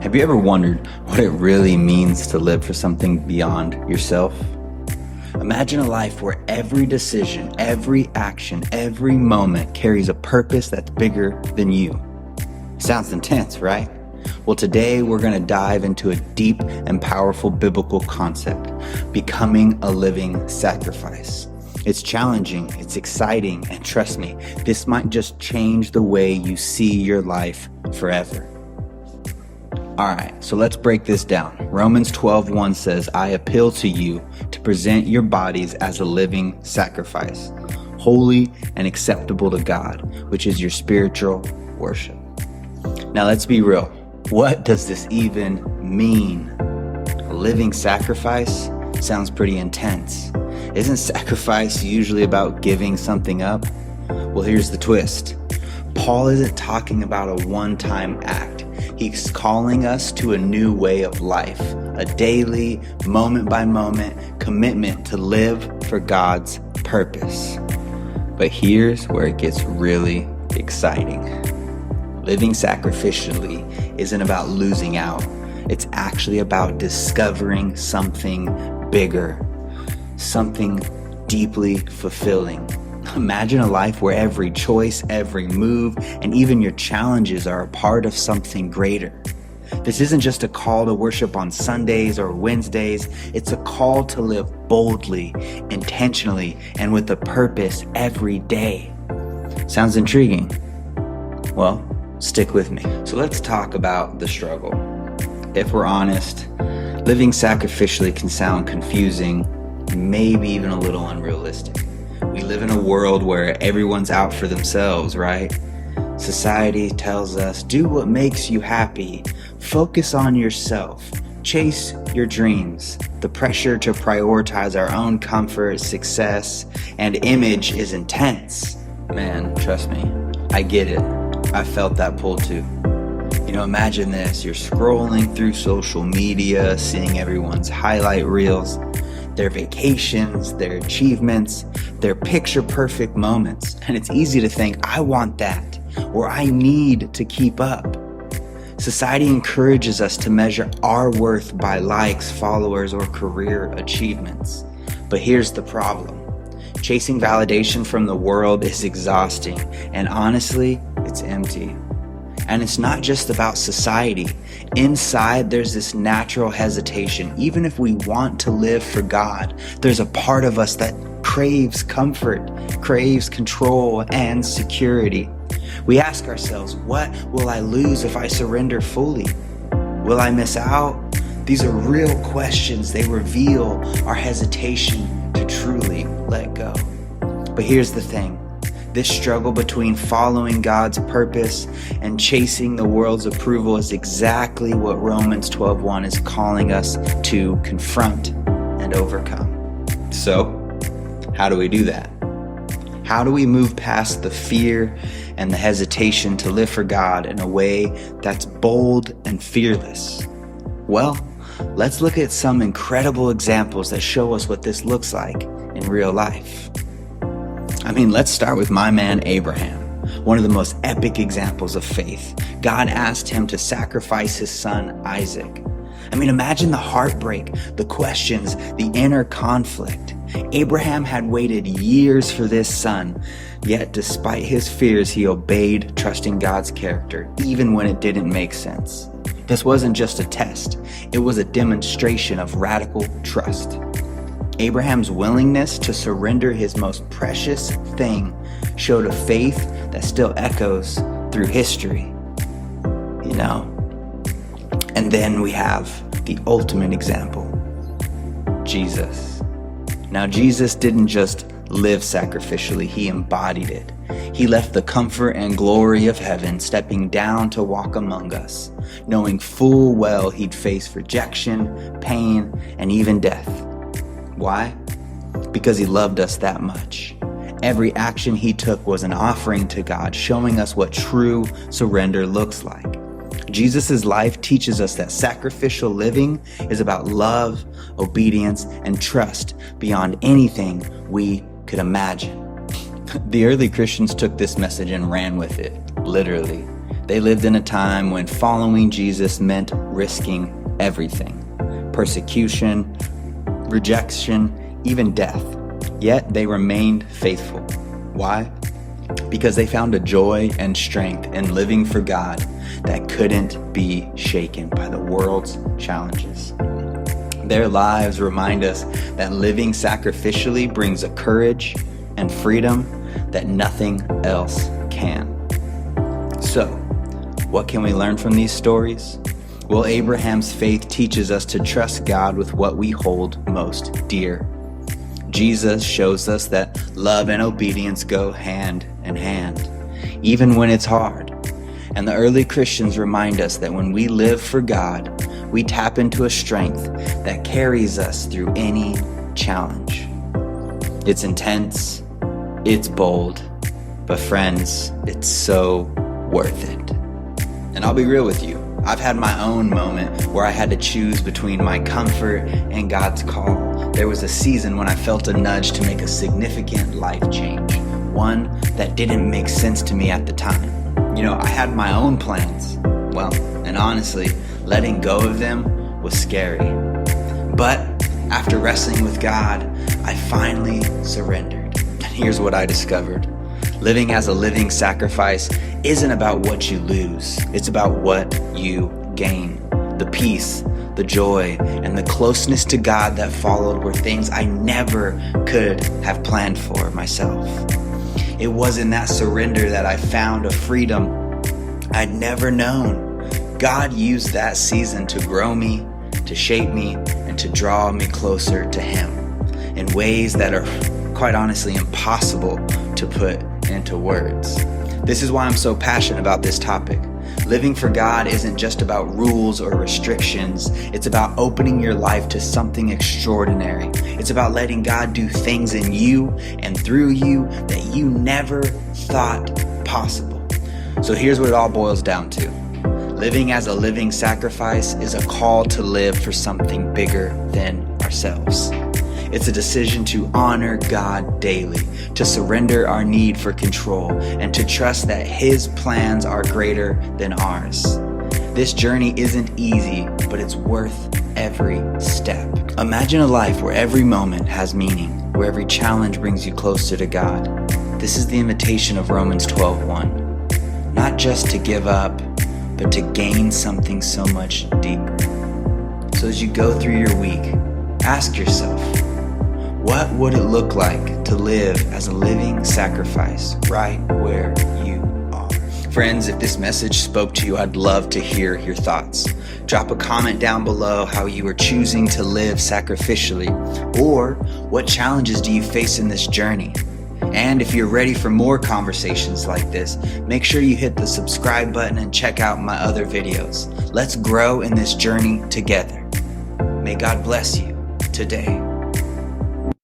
Have you ever wondered what it really means to live for something beyond yourself? Imagine a life where every decision, every action, every moment carries a purpose that's bigger than you. Sounds intense, right? Well, today we're going to dive into a deep and powerful biblical concept, becoming a living sacrifice. It's challenging, it's exciting, and trust me, this might just change the way you see your life forever. All right, so let's break this down. Romans 12:1 says, I appeal to you to present your bodies as a living sacrifice, holy and acceptable to God, which is your spiritual worship. Now let's be real. What does this even mean? A living sacrifice sounds pretty intense. Isn't sacrifice usually about giving something up? Well, here's the twist. Paul isn't talking about a one-time act. He's calling us to a new way of life, a daily, moment-by-moment commitment to live for God's purpose. But here's where it gets really exciting. Living sacrificially isn't about losing out. It's actually about discovering something bigger, something deeply fulfilling. Imagine a life where every choice, every move, and even your challenges are a part of something greater. This isn't just a call to worship on Sundays or Wednesdays. It's a call to live boldly, intentionally, and with a purpose every day. Sounds intriguing? Well, stick with me. So let's talk about the struggle. If we're honest, living sacrificially can sound confusing, maybe even a little unrealistic. We live in a world where everyone's out for themselves, right? Society tells us, do what makes you happy, focus on yourself, chase your dreams. The pressure to prioritize our own comfort, success, and image is intense. Man, trust me, I get it. I felt that pull too. Imagine this. You're scrolling through social media, seeing everyone's highlight reels, their vacations, their achievements, their picture-perfect moments. And it's easy to think, I want that, or I need to keep up. Society encourages us to measure our worth by likes, followers, or career achievements. But here's the problem. Chasing validation from the world is exhausting, and honestly, it's empty. And it's not just about society. Inside, there's this natural hesitation. Even if we want to live for God, there's a part of us that craves comfort, craves control, and security. We ask ourselves, what will I lose if I surrender fully? Will I miss out? These are real questions. They reveal our hesitation to truly let go. But here's the thing. This struggle between following God's purpose and chasing the world's approval is exactly what Romans 12:1 is calling us to confront and overcome. So, how do we do that? How do we move past the fear and the hesitation to live for God in a way that's bold and fearless? Well, let's look at some incredible examples that show us what this looks like in real life. Let's start with my man Abraham, one of the most epic examples of faith. God asked him to sacrifice his son Isaac. Imagine the heartbreak, the questions, the inner conflict. Abraham had waited years for this son, yet despite his fears, he obeyed, trusting God's character, even when it didn't make sense. This wasn't just a test, it was a demonstration of radical trust. Abraham's willingness to surrender his most precious thing showed a faith that still echoes through history. And then we have the ultimate example, Jesus. Now, Jesus didn't just live sacrificially, he embodied it. He left the comfort and glory of heaven, stepping down to walk among us, knowing full well he'd face rejection, pain, and even death. Why? Because he loved us that much. Every action he took was an offering to God, showing us what true surrender looks like. Jesus' life teaches us that sacrificial living is about love, obedience, and trust beyond anything we could imagine. The early Christians took this message and ran with it, literally. They lived in a time when following Jesus meant risking everything: persecution, rejection, even death. Yet they remained faithful. Why? Because they found a joy and strength in living for God that couldn't be shaken by the world's challenges. Their lives remind us that living sacrificially brings a courage and freedom that nothing else can. So, what can we learn from these stories? Well, Abraham's faith teaches us to trust God with what we hold most dear. Jesus shows us that love and obedience go hand in hand, even when it's hard. And the early Christians remind us that when we live for God, we tap into a strength that carries us through any challenge. It's intense, it's bold, but friends, it's so worth it. And I'll be real with you. I've had my own moment where I had to choose between my comfort and God's call. There was a season when I felt a nudge to make a significant life change, one that didn't make sense to me at the time. I had my own plans. Well, and honestly, letting go of them was scary. But after wrestling with God, I finally surrendered. And here's what I discovered. Living as a living sacrifice isn't about what you lose. It's about what you gain. The peace, the joy, and the closeness to God that followed were things I never could have planned for myself. It was in that surrender that I found a freedom I'd never known. God used that season to grow me, to shape me, and to draw me closer to Him in ways that are, quite honestly, impossible to put into words. This is why I'm so passionate about this topic. Living for God isn't just about rules or restrictions. It's about opening your life to something extraordinary. It's about letting God do things in you and through you that you never thought possible. So here's what it all boils down to. Living as a living sacrifice is a call to live for something bigger than ourselves. It's a decision to honor God daily, to surrender our need for control, and to trust that His plans are greater than ours. This journey isn't easy, but it's worth every step. Imagine a life where every moment has meaning, where every challenge brings you closer to God. This is the invitation of Romans 12:1. Not just to give up, but to gain something so much deeper. So as you go through your week, ask yourself, what would it look like to live as a living sacrifice right where you are? Friends, if this message spoke to you, I'd love to hear your thoughts. Drop a comment down below how you are choosing to live sacrificially, or what challenges do you face in this journey? And if you're ready for more conversations like this, make sure you hit the subscribe button and check out my other videos. Let's grow in this journey together. May God bless you today.